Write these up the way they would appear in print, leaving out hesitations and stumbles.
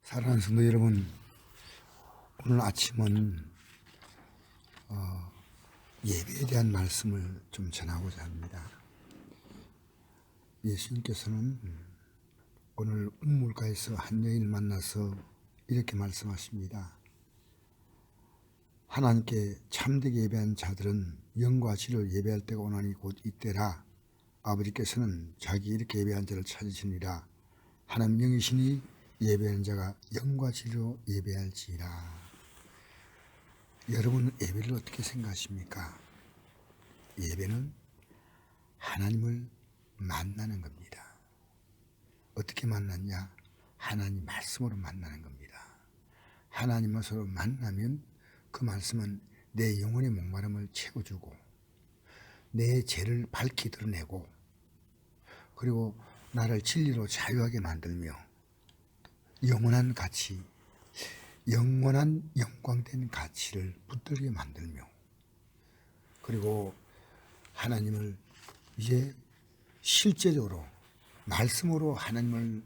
사랑하는 성도 여러분, 오늘 아침은 예배에 대한 말씀을 좀 전하고자 합니다. 예수님께서는 오늘 우물가에서 한 여인을 만나서 이렇게 말씀하십니다. 하나님께 참되게 예배한 자들은 영과 진리로 예배할 때가 오나니 곧 이때라. 아버지께서는 자기 이렇게 예배한 자를 찾으시니라. 하나님 영이시니 예배하는 자가 영과 진리로 예배할지라. 여러분은 예배를 어떻게 생각하십니까? 예배는 하나님을 만나는 겁니다. 어떻게 만났냐? 하나님 말씀으로 만나는 겁니다. 하나님으로 만나면 그 말씀은 내 영혼의 목마름을 채워주고 내 죄를 밝히 드러내고 그리고 나를 진리로 자유하게 만들며 영원한 가치, 영원한 영광된 가치를 붙들게 만들며 그리고 하나님을 이제 실제적으로 말씀으로 하나님을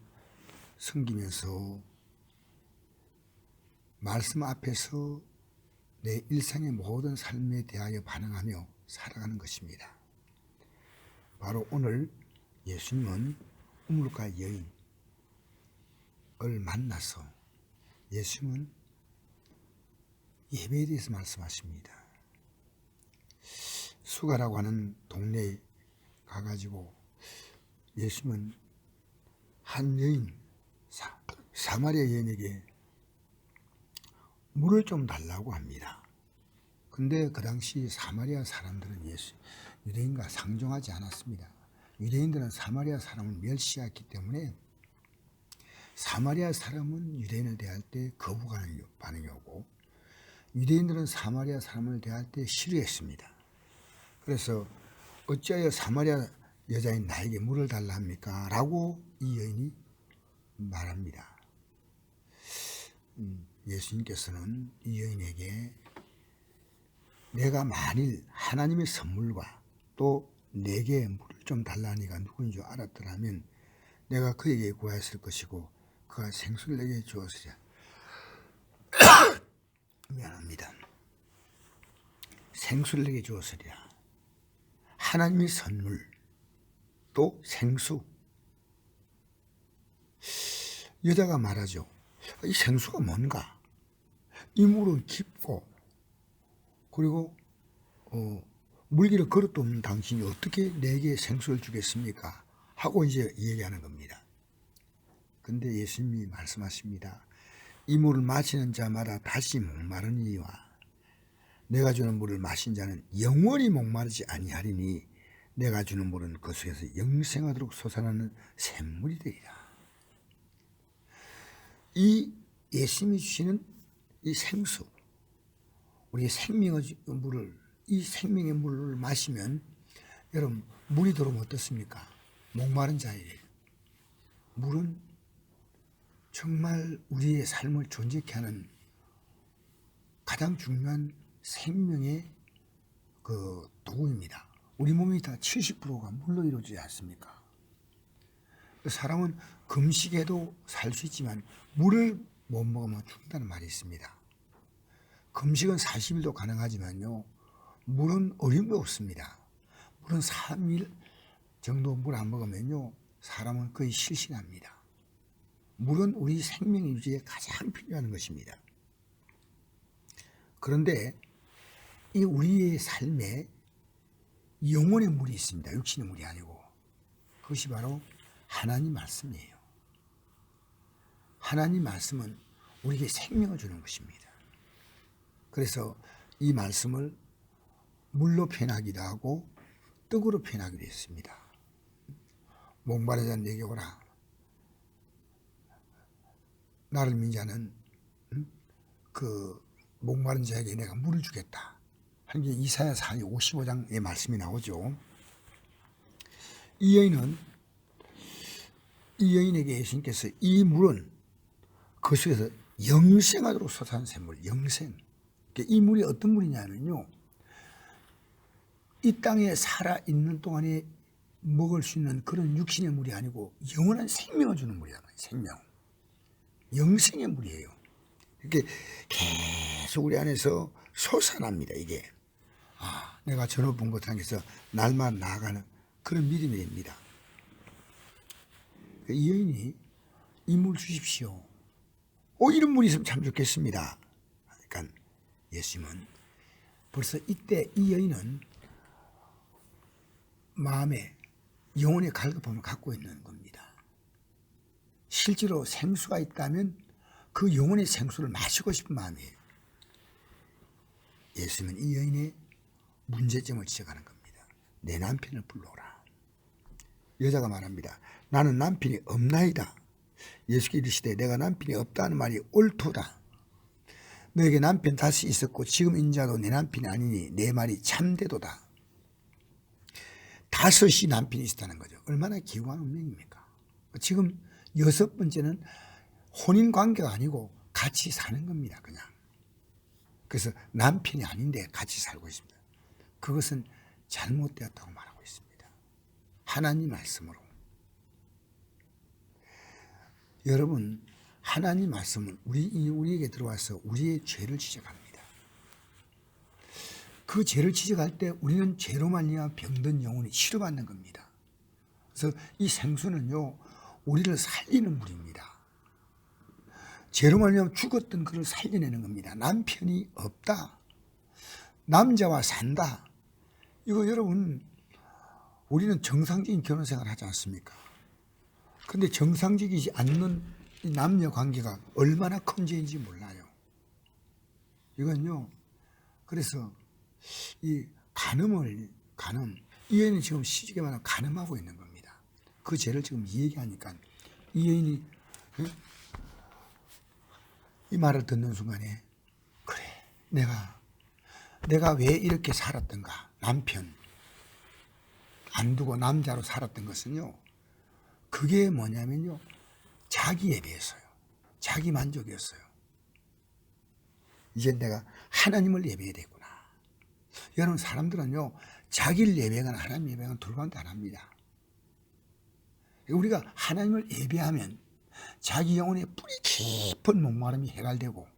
섬기면서 말씀 앞에서 내 일상의 모든 삶에 대하여 반응하며 살아가는 것입니다. 바로 오늘 예수님은 우물가 여인을 만나서 예수님은 예배에 대해서 말씀하십니다. 수가라고 하는 동네에 가가지고 예수님은 한 여인, 사마리아 여인에게 물을 좀 달라고 합니다. 근데 그 당시 사마리아 사람들은 유대인과 상종하지 않았습니다. 유대인들은 사마리아 사람을 멸시했기 때문에 사마리아 사람은 유대인을 대할 때 거부하는 반응이 오고 유대인들은 사마리아 사람을 대할 때 싫어했습니다. 그래서 어찌하여 사마리아 여자인 나에게 물을 달라 합니까? 라고 이 여인이 말합니다. 예수님께서는 이 여인에게 내가 만일 하나님의 선물과 또 내게 물을 좀 달라니가 누구인 줄 알았더라면 내가 그에게 구하였을 것이고 그가 생수를 내게 주었으랴. 미안합니다. 생수를 내게 주었으랴. 하나님의 선물 또 생수. 여자가 말하죠. 이 생수가 뭔가? 이 물은 깊고 그리고 물기를 그릇도 없는 당신이 어떻게 내게 생수를 주겠습니까? 하고 이제 얘기하는 겁니다. 근데 예수님이 말씀하십니다. 이 물을 마시는 자마다 다시 목마르니와 내가 주는 물을 마신 자는 영원히 목마르지 아니하리니 내가 주는 물은 그 속에서 영생하도록 솟아나는 샘물이 되리라. 이 예수님이 주시는 이 생수, 우리의 생명의 물을, 이 생명의 물을 마시면 여러분 물이 들어오면 어떻습니까? 목마른 자에게 물은 정말 우리의 삶을 존재케 하는 가장 중요한 생명의 그 도구입니다. 우리 몸이 다 70%가 물로 이루어지지 않습니까? 사람은 금식에도 살 수 있지만 물을 못 먹으면 죽는다는 말이 있습니다. 금식은 40일도 가능하지만요, 물은 어림도 없습니다. 물은 3일 정도 물 안 먹으면요, 사람은 거의 실신합니다. 물은 우리 생명 유지에 가장 필요한 것입니다. 그런데 이 우리의 삶에 영혼의 물이 있습니다. 육신의 물이 아니고. 그것이 바로 하나님 말씀이에요. 하나님 말씀은 우리에게 생명을 주는 것입니다. 그래서 이 말씀을 물로 표현하기도 하고 떡으로 표현하기도 했습니다. 목마른 자는 내게 오라. 나를 믿는 자는 그 목마른 자에게 내가 물을 주겠다 하는 게 이사야 55장의 말씀이 나오죠. 이 여인에게 예수님께서 이 물은 그 속에서 영생하도록 솟아난 샘물, 영생. 이 물이 어떤 물이냐면요, 이 땅에 살아있는 동안에 먹을 수 있는 그런 육신의 물이 아니고 영원한 생명을 주는 물이란 말이에요. 생명. 영생의 물이에요. 이렇게 계속 우리 안에서 솟아납니다. 이게 내가 전후 것 향해서 날마다 나아가는 그런 믿음이 됩니다. 이 여인이 이 물 주십시오. 이런 물이 있으면 참 좋겠습니다. 그러니까 예수님은 벌써 이때 이 여인은 마음에 영혼의 갈급함을 갖고 있는 겁니다. 실제로 생수가 있다면 그 영혼의 생수를 마시고 싶은 마음이에요. 예수님은 이 여인의 문제점을 지적하는 겁니다. 내 남편을 불러오라. 여자가 말합니다. 나는 남편이 없나이다. 예수께서 이르시되 내가 남편이 없다는 말이 옳도다. 너에게 남편 다시 있었고 지금 인자도 내 남편이 아니니 내 말이 참되도다. 5이 남편이 있었다는 거죠. 얼마나 기구한 운명입니까? 지금 6번째는 혼인 관계가 아니고 같이 사는 겁니다. 그냥. 그래서 남편이 아닌데 같이 살고 있습니다. 그것은 잘못되었다고 말하고 있습니다. 하나님 말씀으로. 여러분, 하나님 말씀은 우리에게 들어와서 우리의 죄를 지적합니다. 그 죄를 지적할 때 우리는 죄로 말미암아 병든 영혼이 치료받는 겁니다. 그래서 이 생수는요, 우리를 살리는 물입니다. 죄로 말미암아 죽었던 그를 살려내는 겁니다. 남편이 없다. 남자와 산다. 이거 여러분, 우리는 정상적인 결혼생활을 하지 않습니까? 근데 정상적이지 않는 이 남녀 관계가 얼마나 큰 죄인지 몰라요. 이건요, 그래서 이 이 여인은 지금 시집에 말하면 간음하고 있는 겁니다. 그 죄를 지금 얘기하니까 이 여인이 이 말을 듣는 순간에 그래, 내가 왜 이렇게 살았던가. 남편 안 두고 남자로 살았던 것은요, 그게 뭐냐면요, 자기 예배였어요. 자기 만족이었어요. 이제 내가 하나님을 예배해야 되구나. 여러분, 사람들은요, 자기를 예배하거나 하나님 예배하거나 둘만도 안 합니다. 우리가 하나님을 예배하면 자기 영혼의 뿌리 깊은 목마름이 해결되고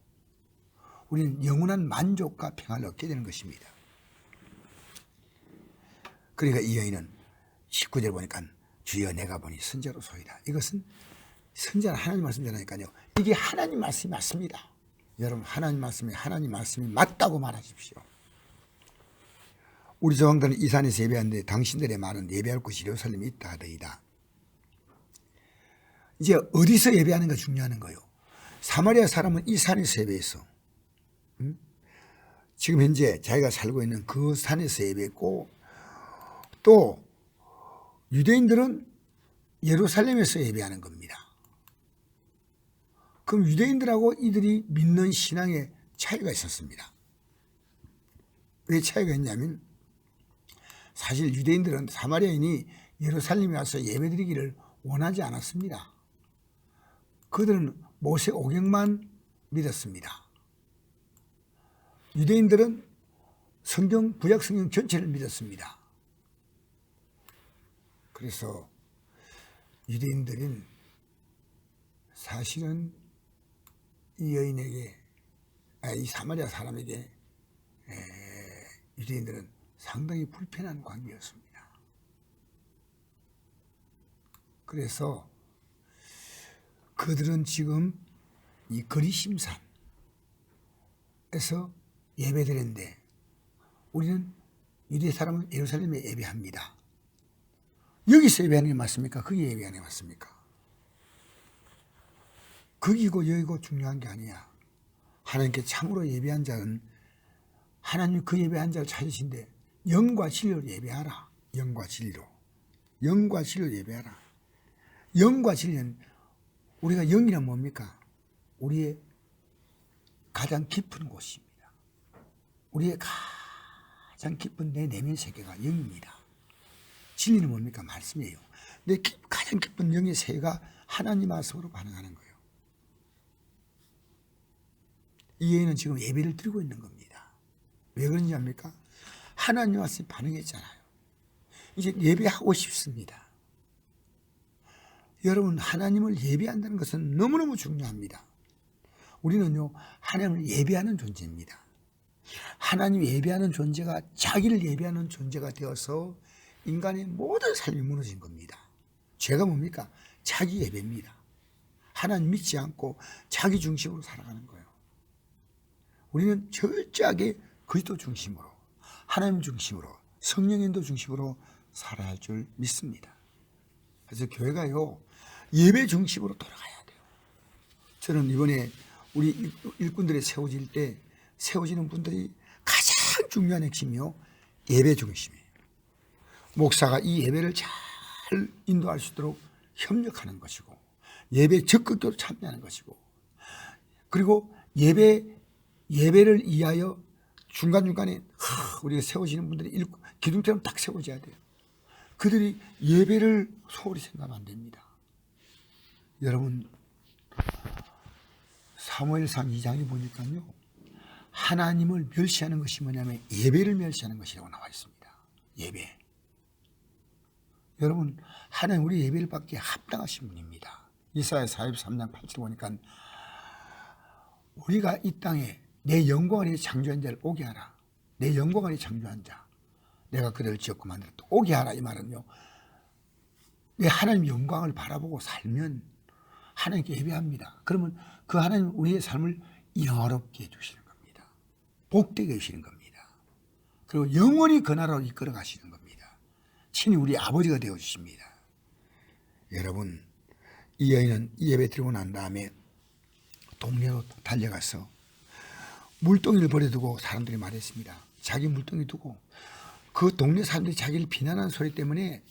우리는 영원한 만족과 평안을 얻게 되는 것입니다. 그러니까 이 여인은 19절 보니까 주여 내가 보니 선자로 소이다. 이것은 선자는 하나님 말씀이라니까요. 이게 하나님 말씀이 맞습니다. 여러분, 하나님 말씀이 맞다고 말하십시오. 우리 조상들은 이 산에서 예배하는데 당신들의 말은 예배할 곳이 예루살렘에 있다 하더이다. 이제 어디서 예배하는가 중요한 거예요. 사마리아 사람은 이 산에서 예배했어. 지금 현재 자기가 살고 있는 그 산에서 예배했고, 또 유대인들은 예루살렘에서 예배하는 겁니다. 그럼 유대인들하고 이들이 믿는 신앙에 차이가 있었습니다. 왜 차이가 있냐면, 사실 유대인들은 사마리아인이 예루살렘에 와서 예배드리기를 원하지 않았습니다. 그들은 모세 오경만 믿었습니다. 유대인들은 구약 성경 전체를 믿었습니다. 그래서 유대인들은 사실은 이 여인에게, 이 사마리아 사람에게 유대인들은 상당히 불편한 관계였습니다. 그래서 그들은 지금 이 거리심산에서 예배드렸는데 우리는 유대 사람은 예루살렘에 예배합니다. 여기서 예배하는 게 맞습니까? 거기 예배하는 게 맞습니까? 거기고 여기고 중요한 게 아니야. 하나님께 참으로 예배한 자는 하나님 그 예배한 자를 찾으신데 영과 진리로 예배하라. 영과 진리로 예배하라. 영과 진리는, 우리가 영이란 뭡니까? 우리의 가장 깊은 곳입니다. 우리의 가장 깊은 내 내면 세계가 영입니다. 진리는 뭡니까? 말씀이에요. 내 가장 깊은 영의 세계가 하나님 말씀으로 반응하는 거예요. 이 여인은 지금 예배를 드리고 있는 겁니다. 왜 그런지 압니까? 하나님 말씀이 반응했잖아요. 이제 예배하고 싶습니다. 여러분, 하나님을 예배한다는 것은 너무너무 중요합니다. 우리는요, 하나님을 예배하는 존재입니다. 하나님 예배하는 존재가 자기를 예배하는 존재가 되어서 인간의 모든 삶이 무너진 겁니다. 죄가 뭡니까? 자기 예배입니다. 하나님 믿지 않고 자기 중심으로 살아가는 거예요. 우리는 철저하게 그리스도 중심으로, 하나님 중심으로, 성령 인도 중심으로 살아야 할 줄 믿습니다. 그래서 교회가요, 예배 중심으로 돌아가야 돼요. 저는 이번에 우리 일꾼들이 세워질 때 세워지는 분들이 가장 중요한 핵심이요, 예배 중심이에요. 목사가 이 예배를 잘 인도할 수 있도록 협력하는 것이고, 예배에 적극적으로 참여하는 것이고, 그리고 예배를 위하여 중간중간에 우리가 세워지는 분들이 기둥처럼 딱 세워져야 돼요. 그들이 예배를 소홀히 생각하면 안 됩니다. 여러분, 사무엘상 2장에 보니까요, 하나님을 멸시하는 것이 뭐냐면 예배를 멸시하는 것이라고 나와 있습니다. 예배. 여러분, 하나님 우리 예배를 받기에 합당하신 분입니다. 이사야 43장 8절 보니까 우리가 이 땅에 내 영광 아래 창조한 자를 오게 하라. 내 영광 아래 창조한 자, 내가 그를 지었고 만들었다. 오게 하라. 이 말은요, 내 하나님 영광을 바라보고 살면 하나님께 예배합니다. 그러면 그 하나님 우리의 삶을 영화롭게 해주시는 겁니다. 복되게 해주시는 겁니다. 그리고 영원히 그 나라로 이끌어 가시는 겁니다. 친히 우리 아버지가 되어주십니다. 여러분, 이 여인은 예배 드리고 난 다음에 동네로 달려가서 물동이를 버려두고 사람들이 말했습니다. 자기 물동이 두고 그 동네 사람들이 자기를 비난하는 소리 때문에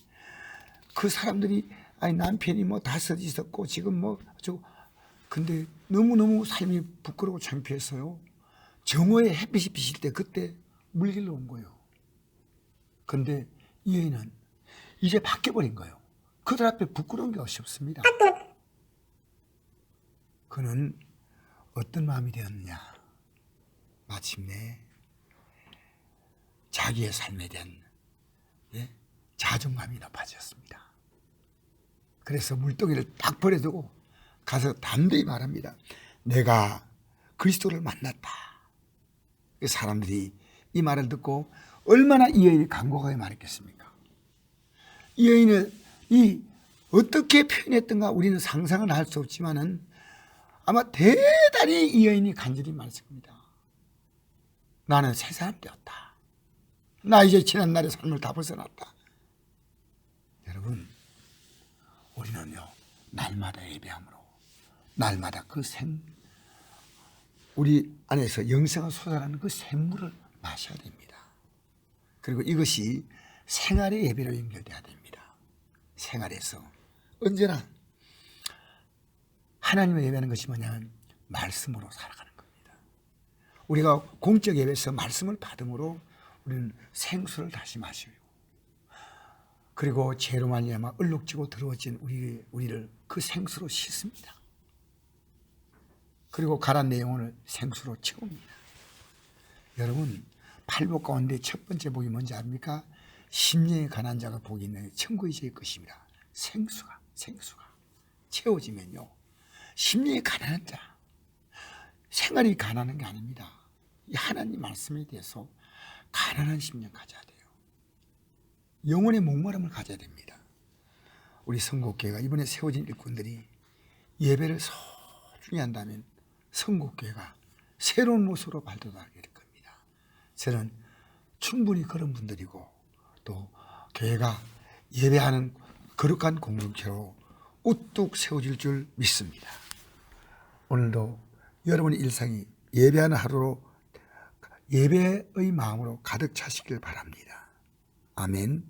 그 사람들이 아니 남편이 뭐 다섯 있었고 지금 뭐 저 근데 너무너무 삶이 부끄러워 창피했어요. 정오에 햇빛이 비칠 때 그때 물길로 온 거예요. 근데 이 여인은 이제 바뀌어버린 거예요. 그들 앞에 부끄러운 게 없습니다. 그는 어떤 마음이 되었느냐, 마침내 자기의 삶에 대한 자존감이 높아졌습니다. 그래서 물동이를 딱 버려두고 가서 담대히 말합니다. 내가 그리스도를 만났다. 사람들이 이 말을 듣고 얼마나 이 여인이 간곡하게 말했겠습니까? 이 여인을 어떻게 표현했던가 우리는 상상은 할 수 없지만은 아마 대단히 이 여인이 간절히 말했을 겁니다. 나는 새 사람 되었다. 나 이제 지난날의 삶을 다 벗어났다. 여러분, 우리는요, 날마다 예배함으로 날마다 우리 안에서 영생을 솟아나는 그 샘물을 마셔야 됩니다. 그리고 이것이 생활의 예배로 연결돼야 됩니다. 생활에서 언제나 하나님을 예배하는 것이 뭐냐면 말씀으로 살아가는 겁니다. 우리가 공적 예배에서 말씀을 받음으로 우리는 생수를 다시 마시고, 그리고 죄로 말미암아 얼룩지고 더러워진 우리를 그 생수로 씻습니다. 그리고 가란 내 영혼을 생수로 채웁니다. 여러분, 팔복 가운데 첫 번째 복이 뭔지 압니까? 심령에 가난한 자가 복이 있는 천국이 제 것입니다. 생수가 채워지면요, 심령이 가난한 자, 생활이 가난한 게 아닙니다. 이 하나님 말씀에 대해서 가난한 심령 가져야 돼요. 영혼의 목마름을 가져야 됩니다. 우리 선곡교회가 이번에 세워진 일꾼들이 예배를 소중히 한다면 선곡교회가 새로운 모습으로 발돋하게 될 겁니다. 저는 충분히 그런 분들이고 또 교회가 예배하는 거룩한 공동체로 우뚝 세워질 줄 믿습니다. 오늘도 여러분의 일상이 예배하는 하루로 예배의 마음으로 가득 차시길 바랍니다. 아멘.